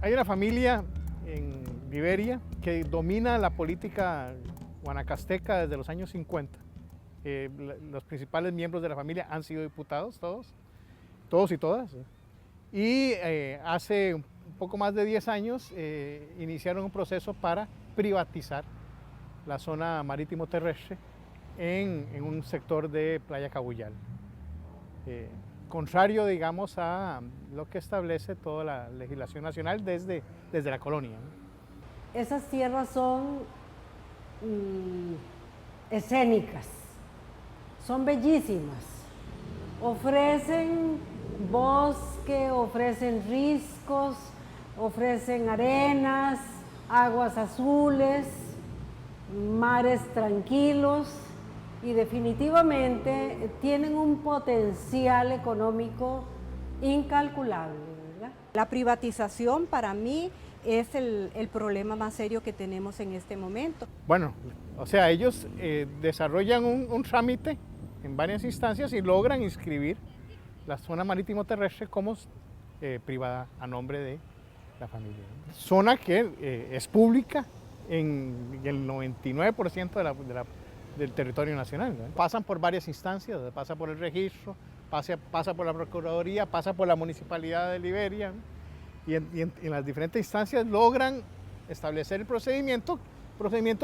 Hay una familia en Liberia que domina la política guanacasteca desde los años 50. Los principales miembros de la familia han sido diputados, todos y todas. Y hace un poco más de 10 años iniciaron un proceso para privatizar la zona marítimo terrestre en un sector de Playa Cabuyal. Contrario, digamos, a lo que establece toda la legislación nacional desde la colonia, ¿no? Esas tierras son escénicas, son bellísimas, ofrecen bosque, ofrecen riscos, ofrecen arenas, aguas azules, mares tranquilos y definitivamente tienen un potencial económico incalculable, ¿verdad? La privatización para mí es el problema más serio que tenemos en este momento. Bueno, o sea, ellos desarrollan un trámite en varias instancias y logran inscribir la zona marítimo terrestre como privada a nombre de la familia, ¿no? Zona que es pública en el 99% del territorio nacional, ¿no? Pasan por varias instancias, pasa por el registro, pasa por la Procuraduría, pasa por la Municipalidad de Liberia, ¿no? Y en las diferentes instancias logran establecer el procedimiento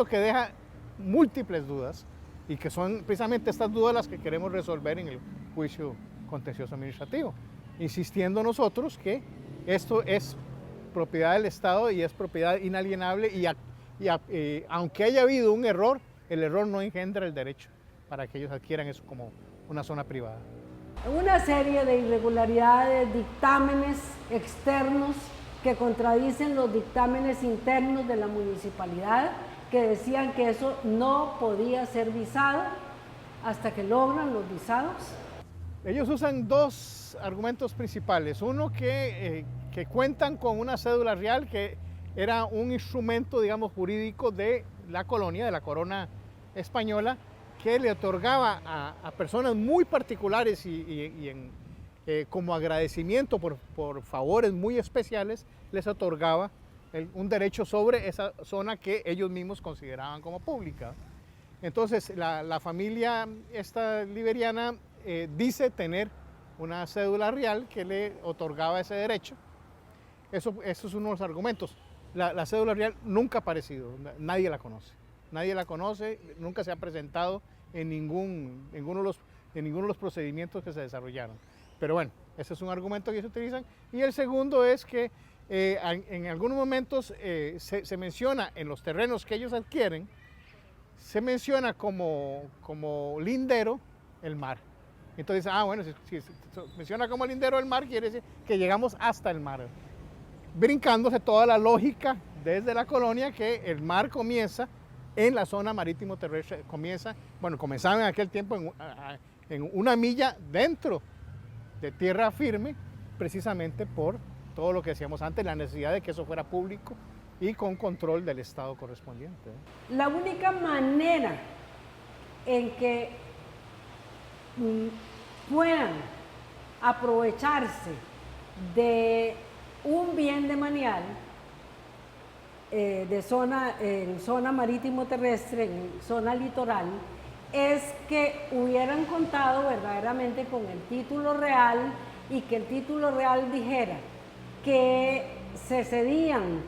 que deja múltiples dudas y que son precisamente estas dudas las que queremos resolver en el juicio contencioso administrativo, insistiendo nosotros que esto es propiedad del Estado y es propiedad inalienable y aunque haya habido un error, el error no engendra el derecho para que ellos adquieran eso como una zona privada. Una serie de irregularidades, dictámenes externos que contradicen los dictámenes internos de la municipalidad que decían que eso no podía ser visado hasta que logran los visados. Ellos usan dos argumentos principales. Uno que cuentan con una cédula real que era un instrumento, digamos, jurídico de la colonia, de la corona española, que le otorgaba a personas muy particulares como agradecimiento por favores muy especiales, les otorgaba un derecho sobre esa zona que ellos mismos consideraban como pública. Entonces la familia esta liberiana dice tener una cédula real que le otorgaba ese derecho. Eso es uno de los argumentos. La cédula real nunca ha aparecido, nadie la conoce, nunca se ha presentado en ninguno de los procedimientos que se desarrollaron. Pero bueno, ese es un argumento que ellos utilizan. Y el segundo es que en algunos momentos se menciona en los terrenos que ellos adquieren, se menciona como lindero el mar. Entonces, bueno, si se menciona como lindero el mar, quiere decir que llegamos hasta el mar, brincándose toda la lógica desde la colonia que el mar comienza en la zona marítimo terrestre, comenzaba en aquel tiempo en una milla dentro de tierra firme, precisamente por todo lo que decíamos antes, la necesidad de que eso fuera público y con control del Estado correspondiente. La única manera en que puedan aprovecharse de un bien demanial en zona marítimo terrestre, en zona litoral, es que hubieran contado verdaderamente con el título real y que el título real dijera que se cedían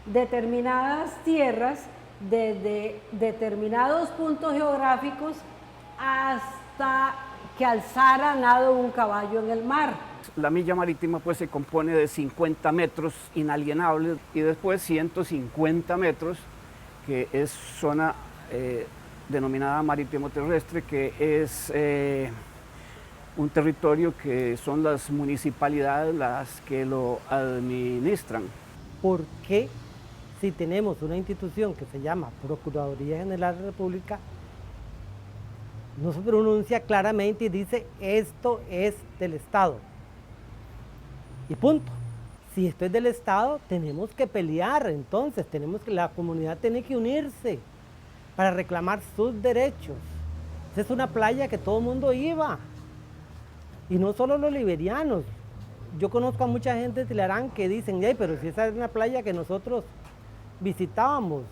determinadas tierras desde determinados puntos geográficos hasta que alzara nado un caballo en el mar. La milla marítima pues se compone de 50 metros inalienables y después 150 metros que es zona denominada marítimo terrestre, que es un territorio que son las municipalidades las que lo administran. ¿Por qué si tenemos una institución que se llama Procuraduría General de la República no se pronuncia claramente y dice esto es del Estado? Y punto. Si esto es del Estado, tenemos que pelear, entonces la comunidad tiene que unirse para reclamar sus derechos. Esa es una playa que todo el mundo iba, y no solo los liberianos, yo conozco a mucha gente de Tilarán que dicen, "Ey, pero si esa es una playa que nosotros visitábamos,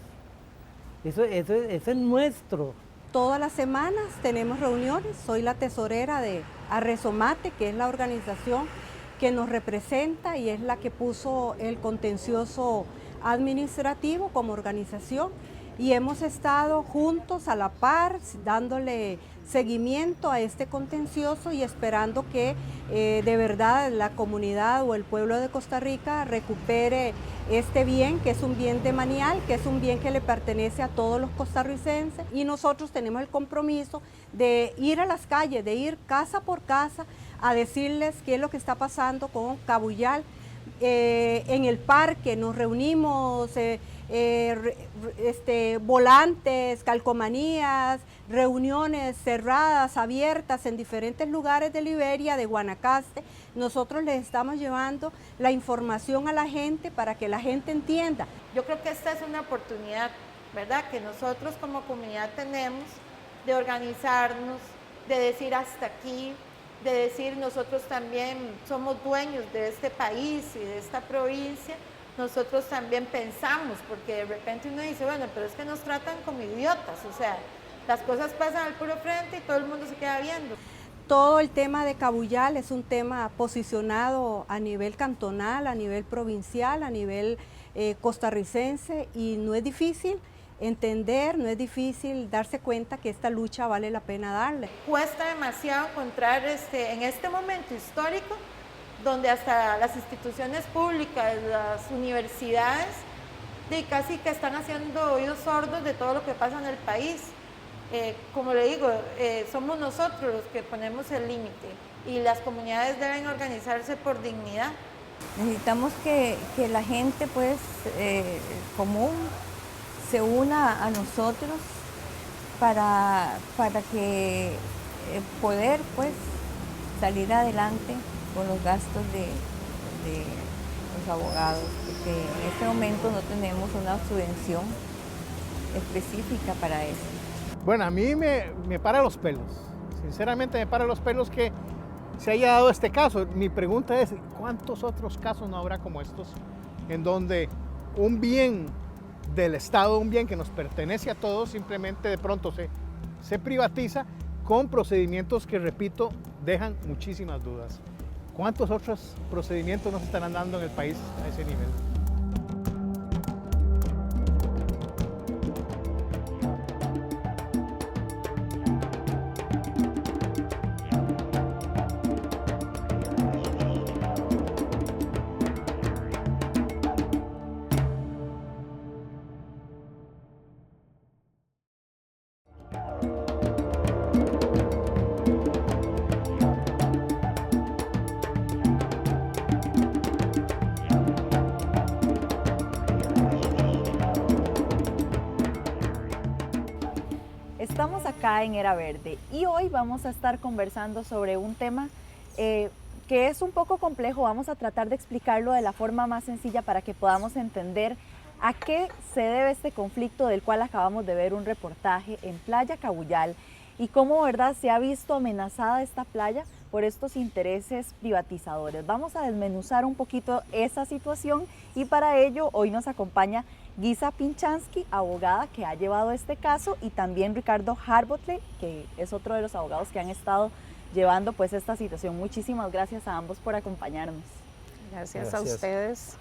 eso es nuestro". Todas las semanas tenemos reuniones, soy la tesorera de Arresomate, que es la organización que nos representa y es la que puso el contencioso administrativo como organización, y hemos estado juntos a la par dándole seguimiento a este contencioso y esperando que de verdad la comunidad o el pueblo de Costa Rica recupere este bien, que es un bien demanial, que es un bien que le pertenece a todos los costarricenses, y nosotros tenemos el compromiso de ir a las calles, de ir casa por casa a decirles qué es lo que está pasando con Cabuyal. En el parque nos reunimos, volantes, calcomanías, reuniones cerradas, abiertas en diferentes lugares de Liberia, de Guanacaste. Nosotros les estamos llevando la información a la gente para que la gente entienda. Yo creo que esta es una oportunidad, ¿verdad?, que nosotros como comunidad tenemos de organizarnos, de decir hasta aquí, de decir nosotros también somos dueños de este país y de esta provincia. Nosotros también pensamos, porque de repente uno dice, bueno, pero es que nos tratan como idiotas, o sea, las cosas pasan al puro frente y todo el mundo se queda viendo. Todo el tema de Cabuyal es un tema posicionado a nivel cantonal, a nivel provincial, a nivel costarricense, y no es difícil entender, no es difícil darse cuenta que esta lucha vale la pena darle. Cuesta demasiado encontrar en este momento histórico, donde hasta las instituciones públicas, las universidades, casi que están haciendo oídos sordos de todo lo que pasa en el país. Como le digo, somos nosotros los que ponemos el límite y las comunidades deben organizarse por dignidad. Necesitamos que la gente pues común se una a nosotros para que poder pues salir adelante con los gastos de los abogados, porque en este momento no tenemos una subvención específica para eso. Bueno, a mí me para los pelos, sinceramente me para los pelos que se haya dado este caso. Mi pregunta es, ¿cuántos otros casos no habrá como estos en donde un bien del Estado, un bien que nos pertenece a todos, simplemente de pronto se privatiza con procedimientos que, repito, dejan muchísimas dudas? ¿Cuántos otros procedimientos nos estarán dando en el país a ese nivel? Estamos acá en Era Verde y hoy vamos a estar conversando sobre un tema que es un poco complejo. Vamos a tratar de explicarlo de la forma más sencilla para que podamos entender a qué se debe este conflicto del cual acabamos de ver un reportaje en Playa Cabuyal y cómo, ¿verdad?, se ha visto amenazada esta playa por estos intereses privatizadores. Vamos a desmenuzar un poquito esa situación y para ello hoy nos acompaña Guisa Pinchansky, abogada que ha llevado este caso, y también Ricardo Harbotle, que es otro de los abogados que han estado llevando pues esta situación. Muchísimas gracias a ambos por acompañarnos. Gracias a ustedes.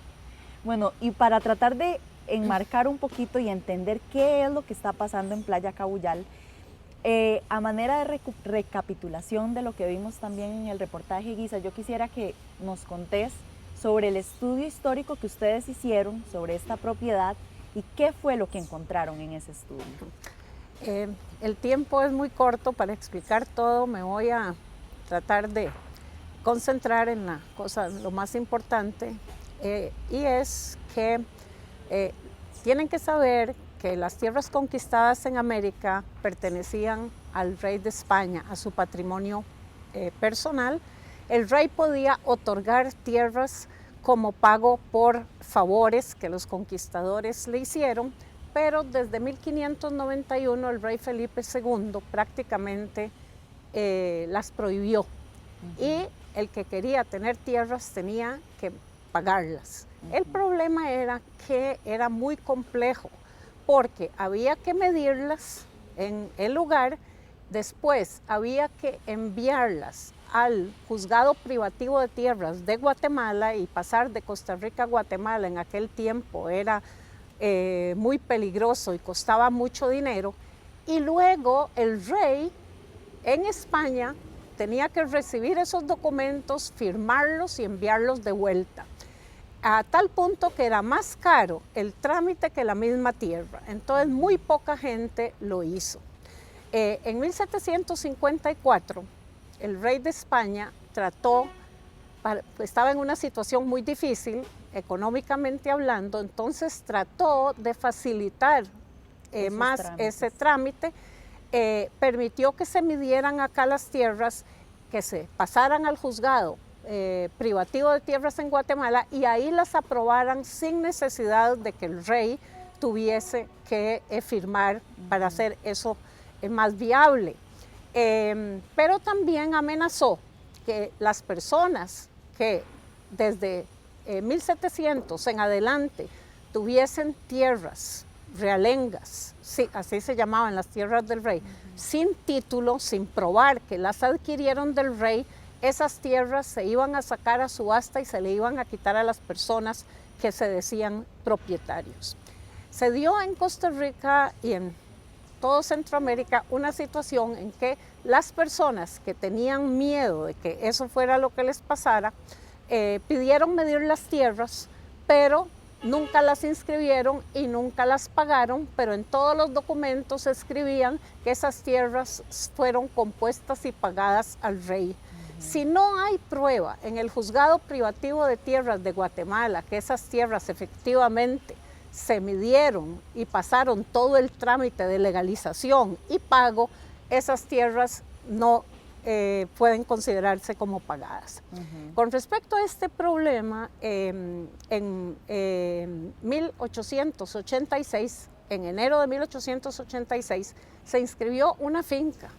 Bueno, y para tratar de enmarcar un poquito y entender qué es lo que está pasando en Playa Cabuyal, a manera de recapitulación de lo que vimos también en el reportaje, Guisa, yo quisiera que nos contés sobre el estudio histórico que ustedes hicieron sobre esta propiedad y qué fue lo que encontraron en ese estudio. El tiempo es muy corto para explicar todo, me voy a tratar de concentrar en lo más importante, y es que tienen que saber que las tierras conquistadas en América pertenecían al rey de España, a su patrimonio personal. El rey podía otorgar tierras como pago por favores que los conquistadores le hicieron, pero desde 1591 el rey Felipe II prácticamente las prohibió. Y el que quería tener tierras tenía que pagarlas. El problema era que era muy complejo porque había que medirlas en el lugar, después había que enviarlas al juzgado privativo de tierras de Guatemala y pasar de Costa Rica a Guatemala en aquel tiempo era muy peligroso y costaba mucho dinero, y luego el rey en España tenía que recibir esos documentos, firmarlos y enviarlos de vuelta, a tal punto que era más caro el trámite que la misma tierra. Entonces muy poca gente lo hizo. En 1754 el rey de España estaba en una situación muy difícil económicamente hablando, entonces trató de facilitar más ese trámite, permitió que se midieran acá las tierras, que se pasaran al juzgado privativo de tierras en Guatemala y ahí las aprobaran sin necesidad de que el rey tuviese que firmar para hacer eso más viable. Pero también amenazó que las personas que desde 1700 en adelante tuviesen tierras realengas, sí, así se llamaban las tierras del rey, sin título, sin probar que las adquirieron del rey, esas tierras se iban a sacar a subasta y se le iban a quitar a las personas que se decían propietarios. Se dio en Costa Rica y en todo Centroamérica una situación en que las personas que tenían miedo de que eso fuera lo que les pasara, pidieron medir las tierras, pero nunca las inscribieron y nunca las pagaron, pero en todos los documentos escribían que esas tierras fueron compuestas y pagadas al rey. Si no hay prueba en el juzgado privativo de tierras de Guatemala que esas tierras efectivamente se midieron y pasaron todo el trámite de legalización y pago, esas tierras no pueden considerarse como pagadas. Con respecto a este problema, en 1886, en enero de 1886, se inscribió una finca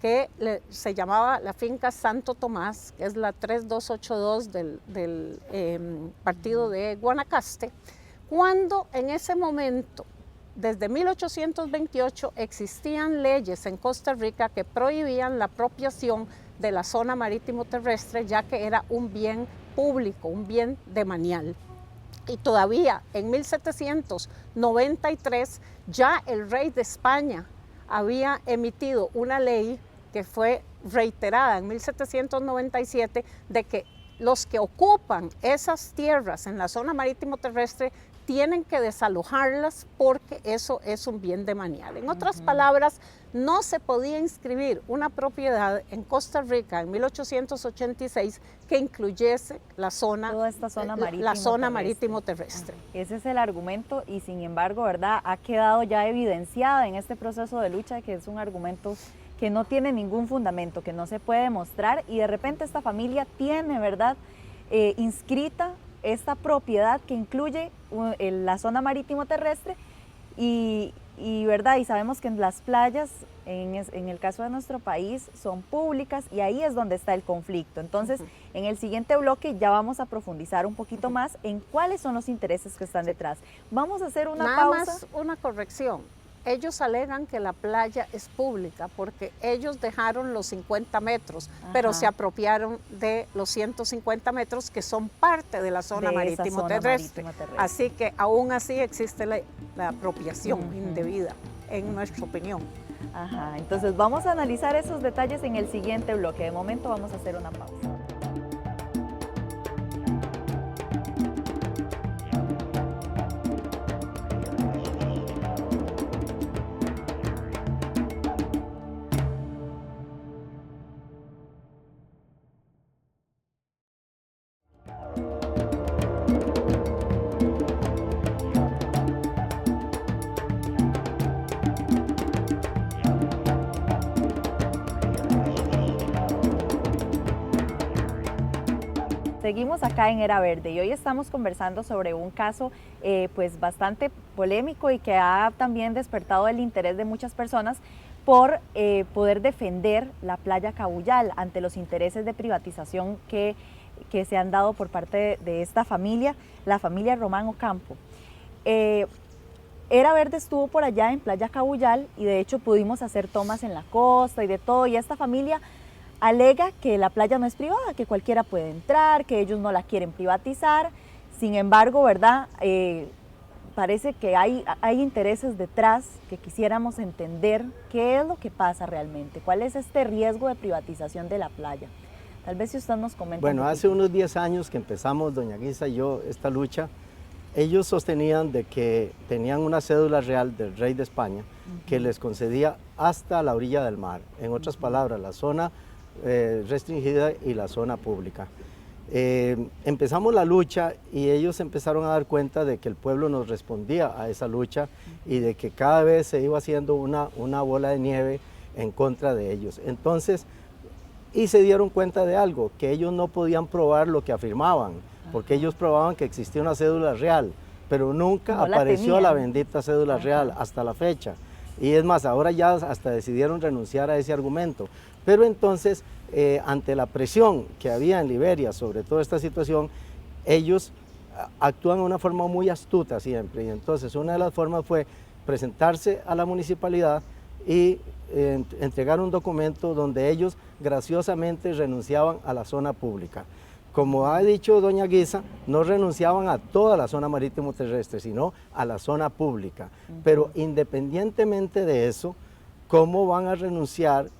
que se llamaba la finca Santo Tomás, que es la 3282 del partido de Guanacaste, cuando en ese momento, desde 1828, existían leyes en Costa Rica que prohibían la apropiación de la zona marítimo terrestre, ya que era un bien público, un bien demanial. Y todavía en 1793 ya el rey de España había emitido una ley que fue reiterada en 1797 de que los que ocupan esas tierras en la zona marítimo terrestre tienen que desalojarlas porque eso es un bien demanial. En otras palabras, no se podía inscribir una propiedad en Costa Rica en 1886 que incluyese la zona, toda esta zona marítimo terrestre. Ese es el argumento y sin embargo, ¿verdad? Ha quedado ya evidenciada en este proceso de lucha que es un argumento que no tiene ningún fundamento, que no se puede demostrar y de repente esta familia tiene, ¿verdad? Inscrita esta propiedad que incluye la zona marítimo terrestre y ¿verdad? Y sabemos que en las playas, en el caso de nuestro país, son públicas y ahí es donde está el conflicto. Entonces, en el siguiente bloque ya vamos a profundizar un poquito más en cuáles son los intereses que están detrás. Vamos a hacer una pausa. Nada más una corrección. Ellos alegan que la playa es pública porque ellos dejaron los 50 metros, pero se apropiaron de los 150 metros que son parte de la zona marítimo terrestre. Así que aún así existe la apropiación indebida, en nuestra opinión. Entonces vamos a analizar esos detalles en el siguiente bloque. De momento vamos a hacer una pausa. Seguimos acá en Era Verde y hoy estamos conversando sobre un caso pues bastante polémico y que ha también despertado el interés de muchas personas por poder defender la playa Cabullal ante los intereses de privatización que se han dado por parte de esta familia, la familia Román Ocampo. Era Verde estuvo por allá en Playa Cabullal y de hecho pudimos hacer tomas en la costa y de todo, y esta familia alega que la playa no es privada, que cualquiera puede entrar, que ellos no la quieren privatizar. Sin embargo, ¿verdad? Parece que hay intereses detrás que quisiéramos entender qué es lo que pasa realmente, cuál es este riesgo de privatización de la playa. Tal vez si usted nos comenta. Bueno, hace unos 10 años que empezamos, doña Guisa y yo, esta lucha, ellos sostenían de que tenían una cédula real del rey de España que les concedía hasta la orilla del mar. En otras palabras, la zona restringida y la zona pública. Empezamos la lucha y ellos empezaron a dar cuenta de que el pueblo nos respondía a esa lucha y de que cada vez se iba haciendo una bola de nieve en contra de ellos. Entonces, y se dieron cuenta de algo, que ellos no podían probar lo que afirmaban, porque ellos probaban que existía una cédula real, pero nunca apareció la bendita cédula real hasta la fecha. Y es más, ahora ya hasta decidieron renunciar a ese argumento. Pero entonces, ante la presión que había en Liberia sobre toda esta situación, ellos actúan de una forma muy astuta siempre. Y entonces una de las formas fue presentarse a la municipalidad y entregar un documento donde ellos graciosamente renunciaban a la zona pública. Como ha dicho doña Guisa, no renunciaban a toda la zona marítimo terrestre, sino a la zona pública. Pero independientemente de eso, ¿cómo van a renunciar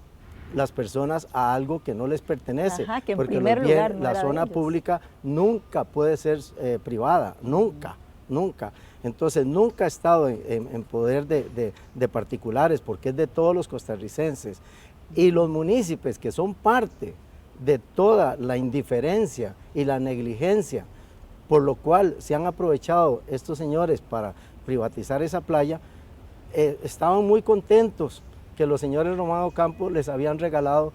las personas a algo que no les pertenece? Ajá, que en porque primer lugar no la era de zona ellos. pública nunca puede ser privada, nunca, nunca. Entonces nunca ha estado en poder de particulares, porque es de todos los costarricenses. Y los municipios que son parte de toda la indiferencia y la negligencia, por lo cual se han aprovechado estos señores para privatizar esa playa, estaban muy contentos que los señores Román Ocampo les habían regalado,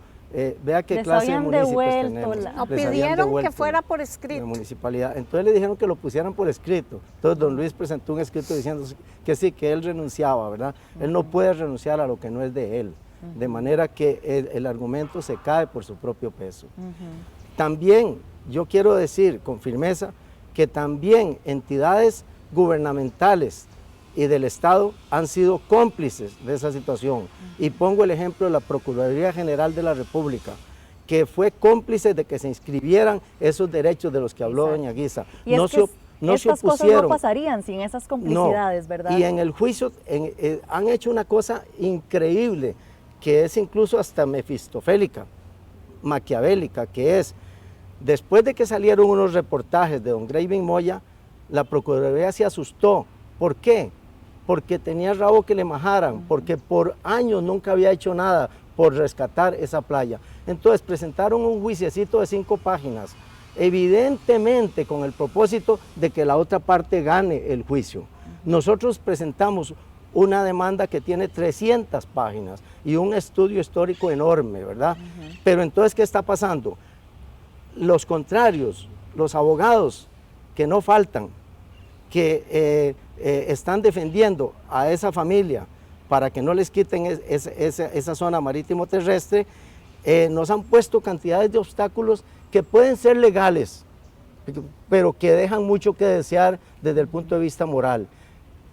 vea qué clase de municipios tenemos. Nos Les habían pidieron devuelto que fuera por la escrito. municipalidad. Entonces le dijeron que lo pusieran por escrito. Entonces don Luis presentó un escrito diciendo que sí, que él renunciaba, ¿verdad? Él no puede renunciar a lo que no es de él. De manera que el argumento se cae por su propio peso. También yo quiero decir con firmeza que también entidades gubernamentales y del Estado han sido cómplices de esa situación. Y pongo el ejemplo de la Procuraduría General de la República, que fue cómplice de que se inscribieran esos derechos de los que habló doña Guisa. Y es que estas cosas no pasarían sin esas complicidades, ¿verdad? Y en el juicio han hecho una cosa increíble, que es incluso hasta mefistofélica, maquiavélica, que es, después de que salieron unos reportajes de don Graving Moya, la Procuraduría se asustó. ¿Por qué? Porque tenía rabo que le majaran, porque por años nunca había hecho nada por rescatar esa playa. Entonces presentaron un juiciecito de 5 páginas, evidentemente con el propósito de que la otra parte gane el juicio. Nosotros presentamos una demanda que tiene 300 páginas y un estudio histórico enorme, ¿verdad? Pero entonces, ¿qué está pasando? Los contrarios, los abogados que no faltan, que están defendiendo a esa familia para que no les quiten esa zona marítimo terrestre, nos han puesto cantidades de obstáculos que pueden ser legales, pero que dejan mucho que desear desde el punto de vista moral.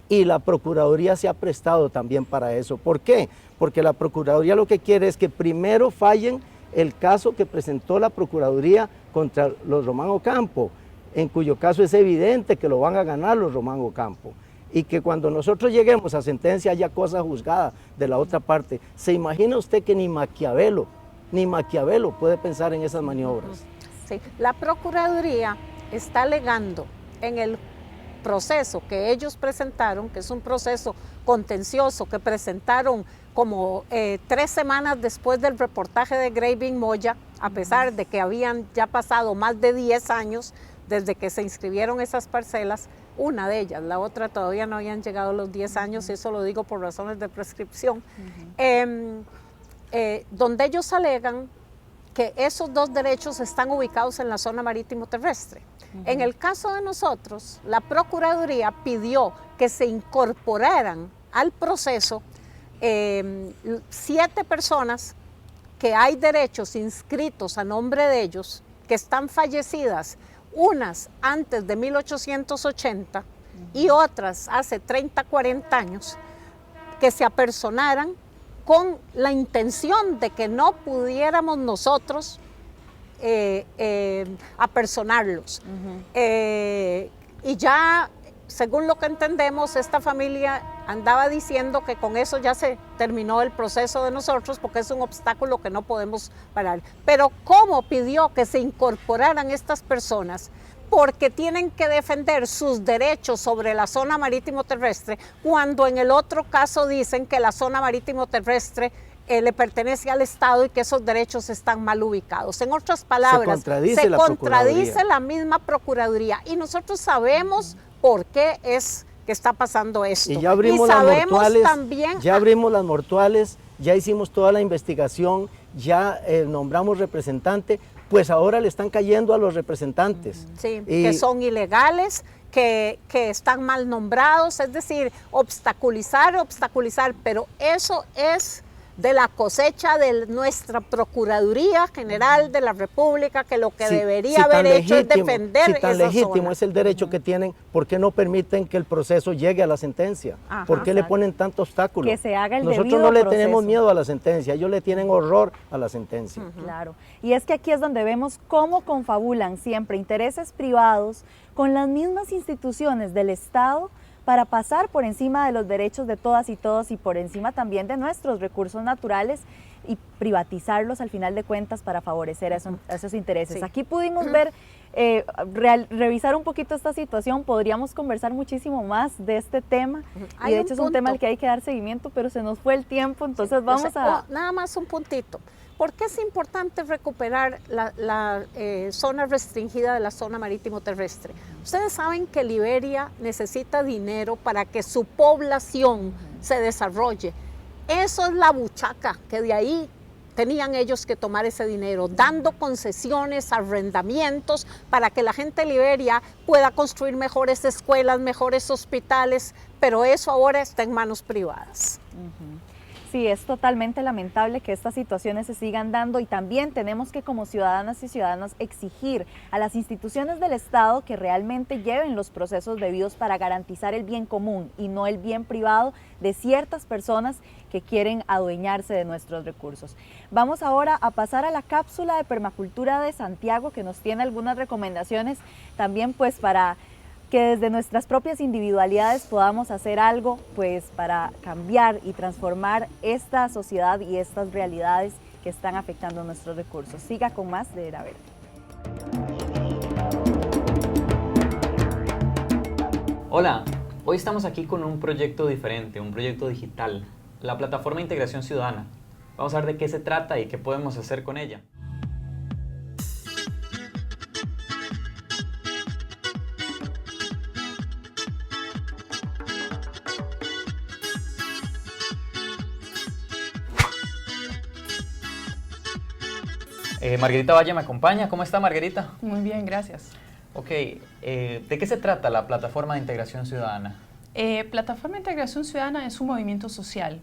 Y la Procuraduría se ha prestado también para eso. ¿Por qué? Porque la Procuraduría lo que quiere es que primero fallen el caso que presentó la Procuraduría contra los Román Ocampo, en cuyo caso es evidente que lo van a ganar los Román Ocampo. Y que cuando nosotros lleguemos a sentencia haya cosa juzgada de la otra parte. ¿Se imagina usted que ni Maquiavelo puede pensar en esas maniobras? Sí, la Procuraduría está alegando en el proceso que ellos presentaron, que es un proceso contencioso que presentaron como 3 semanas después del reportaje de Graving Moya, a pesar de que habían ya pasado más de 10 años desde que se inscribieron esas parcelas, una de ellas, la otra todavía no habían llegado los 10 años, eso lo digo por razones de prescripción, donde ellos alegan que esos 2 derechos están ubicados en la zona marítimo terrestre. En el caso de nosotros, la Procuraduría pidió que se incorporaran al proceso 7 personas que hay derechos inscritos a nombre de ellos, que están fallecidas, unas antes de 1880 y otras hace 30, 40 años, que se apersonaran con la intención de que no pudiéramos nosotros apersonarlos. Y ya, según lo que entendemos, esta familia andaba diciendo que con eso ya se terminó el proceso de nosotros porque es un obstáculo que no podemos parar. Pero ¿cómo pidió que se incorporaran estas personas? Porque tienen que defender sus derechos sobre la zona marítimo terrestre, cuando en el otro caso dicen que la zona marítimo terrestre le pertenece al Estado y que esos derechos están mal ubicados. En otras palabras, se contradice la misma Procuraduría, y nosotros sabemos por qué es que está pasando esto. Y ya abrimos las mortuales, ya abrimos las mortuales, ya hicimos toda la investigación, ya nombramos representante, pues ahora le están cayendo a los representantes. Sí, que son ilegales, que están mal nombrados, es decir, obstaculizar, pero eso es de la cosecha de nuestra Procuraduría General de la República, que lo que debería haber hecho es defender esa zona. Si tan legítimo es el derecho que tienen, ¿por qué no permiten que el proceso llegue a la sentencia? ¿Por qué le ponen tanto obstáculo? Que se haga el Nosotros debido no le proceso. tenemos miedo a la sentencia, ellos le tienen horror a la sentencia. Claro, y es que aquí es donde vemos cómo confabulan siempre intereses privados con las mismas instituciones del Estado para pasar por encima de los derechos de todas y todos y por encima también de nuestros recursos naturales y privatizarlos al final de cuentas para favorecer esos intereses. Sí. Aquí pudimos ver, revisar un poquito esta situación, podríamos conversar muchísimo más de este tema y de hecho es un tema al que hay que dar seguimiento, pero se nos fue el tiempo, entonces vamos a... nada más un puntito. ¿Por qué es importante recuperar la zona restringida de la zona marítimo terrestre? Ustedes saben que Liberia necesita dinero para que su población se desarrolle. Eso es la buchaca, que de ahí tenían ellos que tomar ese dinero, dando concesiones, arrendamientos, para que la gente de Liberia pueda construir mejores escuelas, mejores hospitales, pero eso ahora está en manos privadas. Sí, es totalmente lamentable que estas situaciones se sigan dando y también tenemos que como ciudadanas y ciudadanos exigir a las instituciones del Estado que realmente lleven los procesos debidos para garantizar el bien común y no el bien privado de ciertas personas que quieren adueñarse de nuestros recursos. Vamos ahora a pasar a la cápsula de permacultura de Santiago, que nos tiene algunas recomendaciones también pues para que desde nuestras propias individualidades podamos hacer algo pues para cambiar y transformar esta sociedad y estas realidades que están afectando nuestros recursos. Siga con más de Era Verde. Hola, hoy estamos aquí con un proyecto diferente, un proyecto digital, la plataforma de integración ciudadana. Vamos a ver de qué se trata y qué podemos hacer con ella. Margarita Valle me acompaña. ¿Cómo está, Margarita? Muy bien, gracias. Ok, ¿de qué se trata la Plataforma de Integración Ciudadana? Plataforma de Integración Ciudadana es un movimiento social.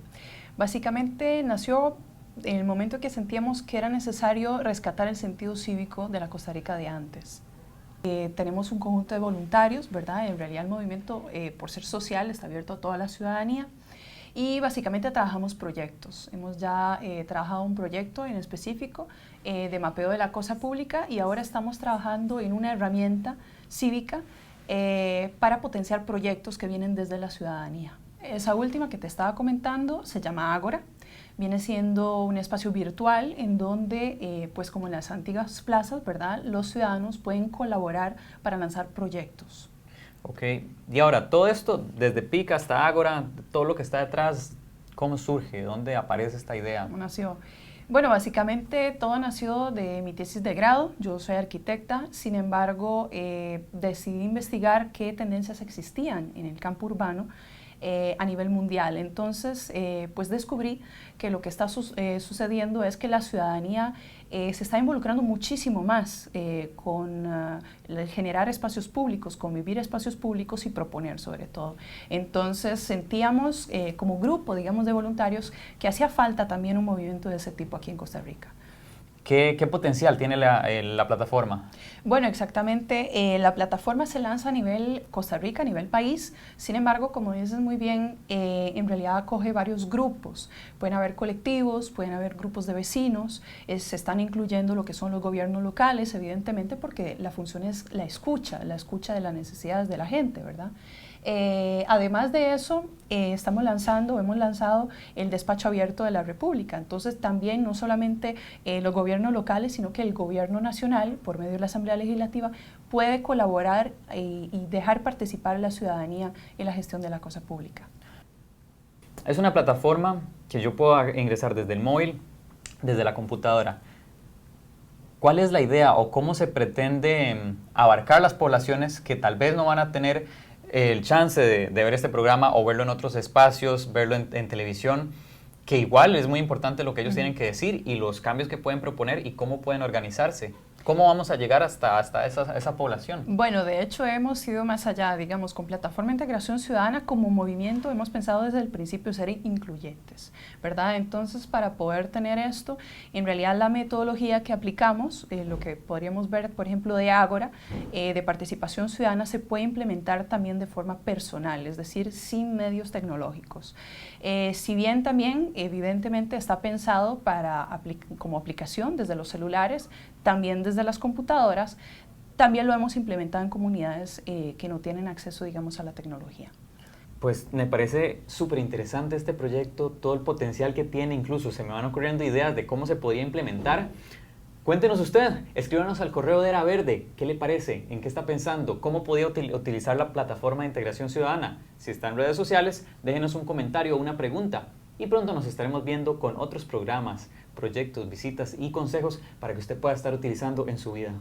Básicamente nació en el momento que sentíamos que era necesario rescatar el sentido cívico de la Costa Rica de antes. Tenemos un conjunto de voluntarios, ¿verdad? En realidad el movimiento, por ser social, está abierto a toda la ciudadanía. Y básicamente trabajamos proyectos. Hemos ya trabajado un proyecto en específico de mapeo de la cosa pública y ahora estamos trabajando en una herramienta cívica para potenciar proyectos que vienen desde la ciudadanía. Esa última que te estaba comentando se llama Ágora. Viene siendo un espacio virtual en donde, pues como en las antiguas plazas, ¿verdad?, los ciudadanos pueden colaborar para lanzar proyectos. Ok, y ahora, todo esto, desde PIC hasta Ágora, todo lo que está detrás, ¿cómo surge? ¿Dónde aparece esta idea? ¿Cómo nació? Bueno, básicamente todo nació de mi tesis de grado. Yo soy arquitecta, sin embargo, decidí investigar qué tendencias existían en el campo urbano a nivel mundial. Entonces, pues descubrí que lo que está sucediendo es que la ciudadanía se está involucrando muchísimo más con generar espacios públicos, convivir espacios públicos y proponer sobre todo. Entonces sentíamos como grupo, digamos, de voluntarios que hacía falta también un movimiento de ese tipo aquí en Costa Rica. ¿Qué potencial tiene la plataforma? Bueno, exactamente. La plataforma se lanza a nivel Costa Rica, a nivel país. Sin embargo, como dices muy bien, en realidad acoge varios grupos. Pueden haber colectivos, pueden haber grupos de vecinos. Se están incluyendo lo que son los gobiernos locales, evidentemente, porque la función es la escucha de las necesidades de la gente, ¿verdad? Además de eso, hemos lanzado el despacho abierto de la República. Entonces también no solamente los gobiernos locales, sino que el gobierno nacional, por medio de la Asamblea Legislativa, puede colaborar y dejar participar a la ciudadanía en la gestión de la cosa pública. Es una plataforma que yo puedo ingresar desde el móvil, desde la computadora. ¿Cuál es la idea o cómo se pretende abarcar las poblaciones que tal vez no van a tener el chance de ver este programa o verlo en otros espacios, verlo en televisión, que igual es muy importante lo que ellos tienen que decir y los cambios que pueden proponer y cómo pueden organizarse? ¿Cómo vamos a llegar hasta esa población? Bueno, de hecho hemos ido más allá, digamos, con Plataforma de Integración Ciudadana como movimiento hemos pensado desde el principio ser incluyentes, ¿verdad? Entonces, para poder tener esto, en realidad la metodología que aplicamos, lo que podríamos ver, por ejemplo, de Ágora, de participación ciudadana, se puede implementar también de forma personal, es decir, sin medios tecnológicos. Si bien también, evidentemente, está pensado como aplicación desde los celulares, también desde las computadoras, también lo hemos implementado en comunidades que no tienen acceso, digamos, a la tecnología. Pues me parece súper interesante este proyecto, todo el potencial que tiene, incluso se me van ocurriendo ideas de cómo se podría implementar. Cuéntenos usted, escríbanos al correo de Era Verde, ¿qué le parece? ¿En qué está pensando? ¿Cómo podía utilizar la Plataforma de Integración Ciudadana? Si está en redes sociales, déjenos un comentario o una pregunta. Y pronto nos estaremos viendo con otros programas, proyectos, visitas y consejos para que usted pueda estar utilizando en su vida.